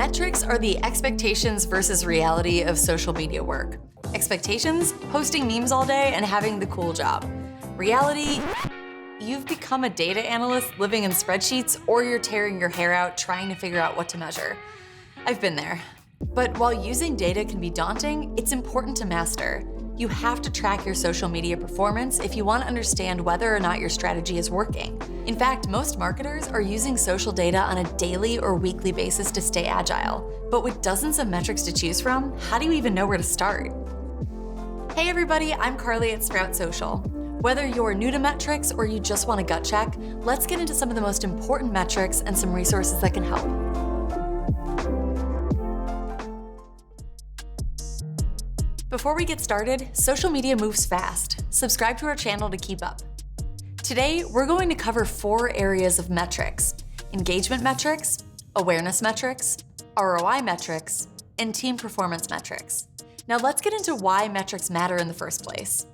Metrics are the expectations versus reality of social media work. Expectations? Posting memes all day and having the cool job. Reality? You've become a data analyst living in spreadsheets, or you're tearing your hair out trying to figure out what to measure. I've been there. But while using data can be daunting, it's important to master. You have to track your social media performance if you want to understand whether or not your strategy is working. In fact, most marketers are using social data on a daily or weekly basis to stay agile. But with dozens of metrics to choose from, how do you even know where to start? Hey everybody, I'm Carly at Sprout Social. Whether you're new to metrics or you just want a gut check, let's get into some of the most important metrics and some resources that can help. Before we get started, social media moves fast. Subscribe to our channel to keep up. Today, we're going to cover 4 areas of metrics: engagement metrics, awareness metrics, ROI metrics, and team performance metrics. Now let's get into why metrics matter in the first place.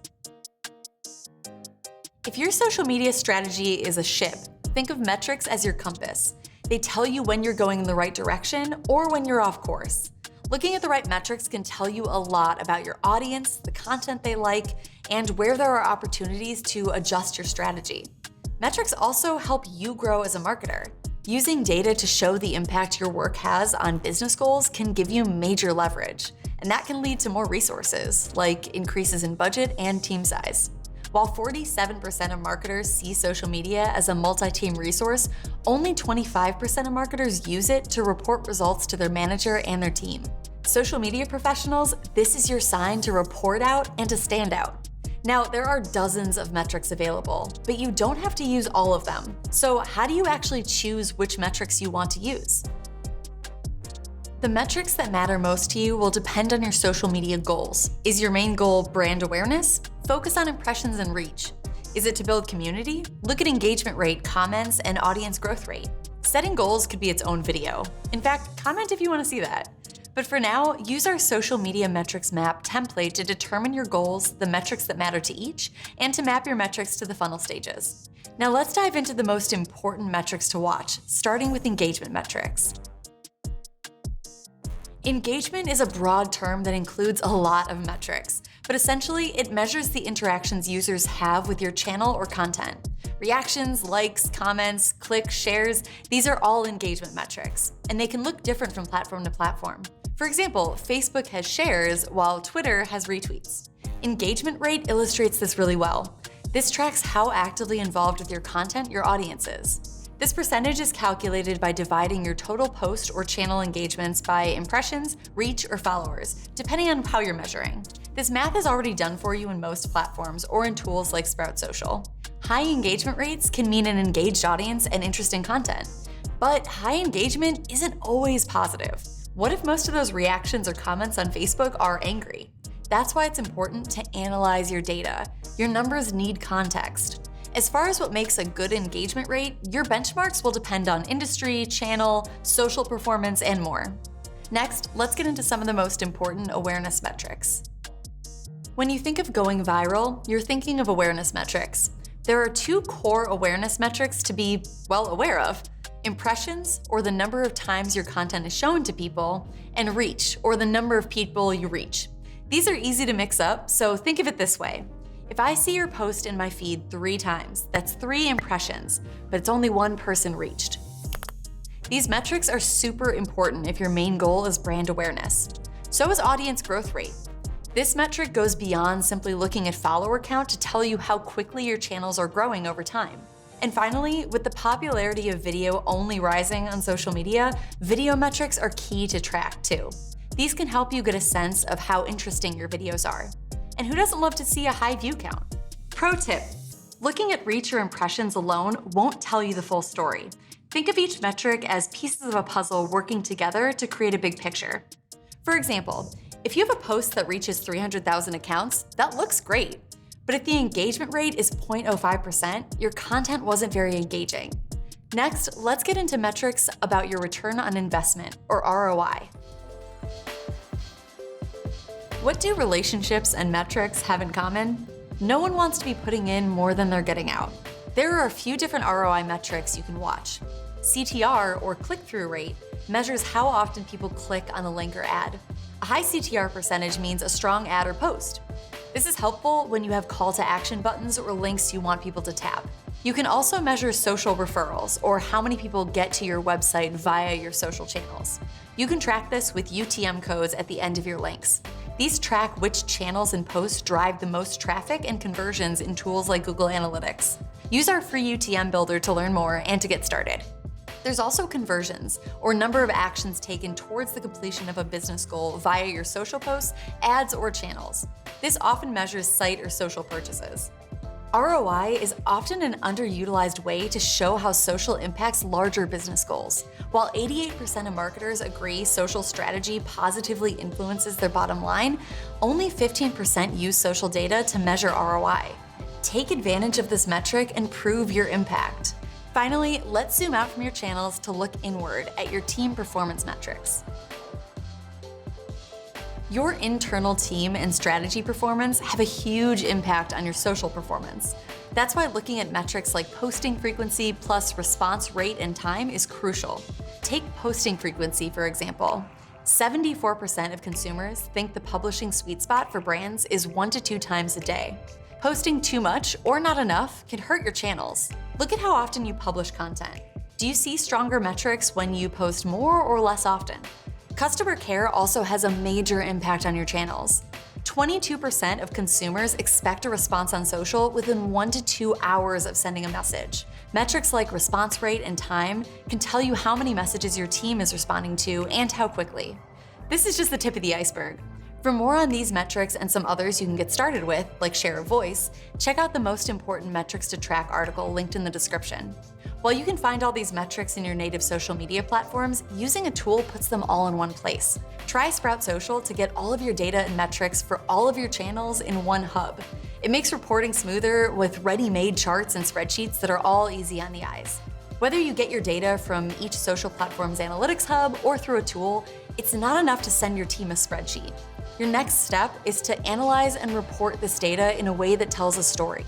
If your social media strategy is a ship, think of metrics as your compass. They tell you when you're going in the right direction or when you're off course. Looking at the right metrics can tell you a lot about your audience, the content they like, and where there are opportunities to adjust your strategy. Metrics also help you grow as a marketer. Using data to show the impact your work has on business goals can give you major leverage, and that can lead to more resources, like increases in budget and team size. While 47% of marketers see social media as a multi-team resource, only 25% of marketers use it to report results to their manager and their team. Social media professionals, this is your sign to report out and to stand out. Now, there are dozens of metrics available, but you don't have to use all of them. So how do you actually choose which metrics you want to use? The metrics that matter most to you will depend on your social media goals. Is your main goal brand awareness? Focus on impressions and reach. Is it to build community? Look at engagement rate, comments, and audience growth rate. Setting goals could be its own video. In fact, comment if you want to see that. But for now, use our social media metrics map template to determine your goals, the metrics that matter to each, and to map your metrics to the funnel stages. Now let's dive into the most important metrics to watch, starting with engagement metrics. Engagement is a broad term that includes a lot of metrics, but essentially it measures the interactions users have with your channel or content. Reactions, likes, comments, clicks, shares, these are all engagement metrics, and they can look different from platform to platform. For example, Facebook has shares while Twitter has retweets. Engagement rate illustrates this really well. This tracks how actively involved with your content your audience is. This percentage is calculated by dividing your total post or channel engagements by impressions, reach, or followers, depending on how you're measuring. This math is already done for you in most platforms or in tools like Sprout Social. High engagement rates can mean an engaged audience and interesting content, but high engagement isn't always positive. What if most of those reactions or comments on Facebook are angry? That's why it's important to analyze your data. Your numbers need context. As far as what makes a good engagement rate, your benchmarks will depend on industry, channel, social performance, and more. Next, let's get into some of the most important awareness metrics. When you think of going viral, you're thinking of awareness metrics. There are 2 core awareness metrics to be, well, aware of: impressions, or the number of times your content is shown to people, and reach, or the number of people you reach. These are easy to mix up, so think of it this way. If I see your post in my feed 3 times, that's 3 impressions, but it's only 1 person reached. These metrics are super important if your main goal is brand awareness. So is audience growth rate. This metric goes beyond simply looking at follower count to tell you how quickly your channels are growing over time. And finally, with the popularity of video only rising on social media, video metrics are key to track too. These can help you get a sense of how interesting your videos are. And who doesn't love to see a high view count? Pro tip: looking at reach or impressions alone won't tell you the full story. Think of each metric as pieces of a puzzle working together to create a big picture. For example, if you have a post that reaches 300,000 accounts, that looks great. But if the engagement rate is 0.05%, your content wasn't very engaging. Next, let's get into metrics about your return on investment, or ROI. What do relationships and metrics have in common? No one wants to be putting in more than they're getting out. There are a few different ROI metrics you can watch. CTR, or click-through rate, measures how often people click on the link or ad. A high CTR percentage means a strong ad or post. This is helpful when you have call to action buttons or links you want people to tap. You can also measure social referrals, or how many people get to your website via your social channels. You can track this with UTM codes at the end of your links. These track which channels and posts drive the most traffic and conversions in tools like Google Analytics. Use our free UTM builder to learn more and to get started. There's also conversions, or number of actions taken towards the completion of a business goal via your social posts, ads, or channels. This often measures site or social purchases. ROI is often an underutilized way to show how social impacts larger business goals. While 88% of marketers agree social strategy positively influences their bottom line, only 15% use social data to measure ROI. Take advantage of this metric and prove your impact. Finally, let's zoom out from your channels to look inward at your team performance metrics. Your internal team and strategy performance have a huge impact on your social performance. That's why looking at metrics like posting frequency plus response rate and time is crucial. Take posting frequency, for example. 74% of consumers think the publishing sweet spot for brands is 1 to 2 times a day. Posting too much or not enough can hurt your channels. Look at how often you publish content. Do you see stronger metrics when you post more or less often? Customer care also has a major impact on your channels. 22% of consumers expect a response on social within 1 to 2 hours of sending a message. Metrics like response rate and time can tell you how many messages your team is responding to and how quickly. This is just the tip of the iceberg. For more on these metrics and some others you can get started with, like share of voice, check out the most important metrics to track article linked in the description. While you can find all these metrics in your native social media platforms, using a tool puts them all in one place. Try Sprout Social to get all of your data and metrics for all of your channels in one hub. It makes reporting smoother with ready-made charts and spreadsheets that are all easy on the eyes. Whether you get your data from each social platform's analytics hub or through a tool, it's not enough to send your team a spreadsheet. Your next step is to analyze and report this data in a way that tells a story.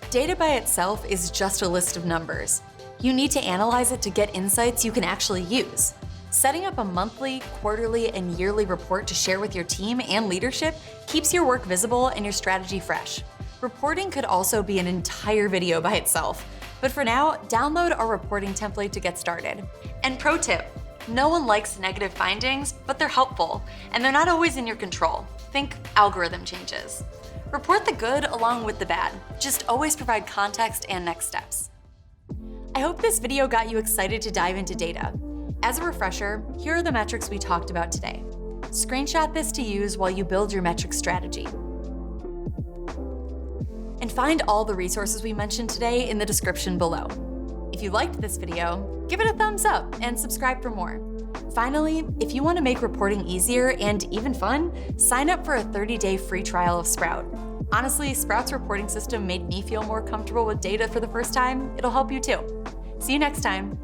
Data by itself is just a list of numbers. You need to analyze it to get insights you can actually use. Setting up a monthly, quarterly, and yearly report to share with your team and leadership keeps your work visible and your strategy fresh. Reporting could also be an entire video by itself, but for now, download our reporting template to get started. And pro tip, no one likes negative findings, but they're helpful, and they're not always in your control. Think algorithm changes. Report the good along with the bad. Just always provide context and next steps. I hope this video got you excited to dive into data. As a refresher, here are the metrics we talked about today. Screenshot this to use while you build your metric strategy. And find all the resources we mentioned today in the description below. If you liked this video, give it a thumbs up and subscribe for more. Finally, if you want to make reporting easier and even fun, sign up for a 30-day free trial of Sprout. Honestly, Sprout's reporting system made me feel more comfortable with data for the first time. It'll help you too. See you next time.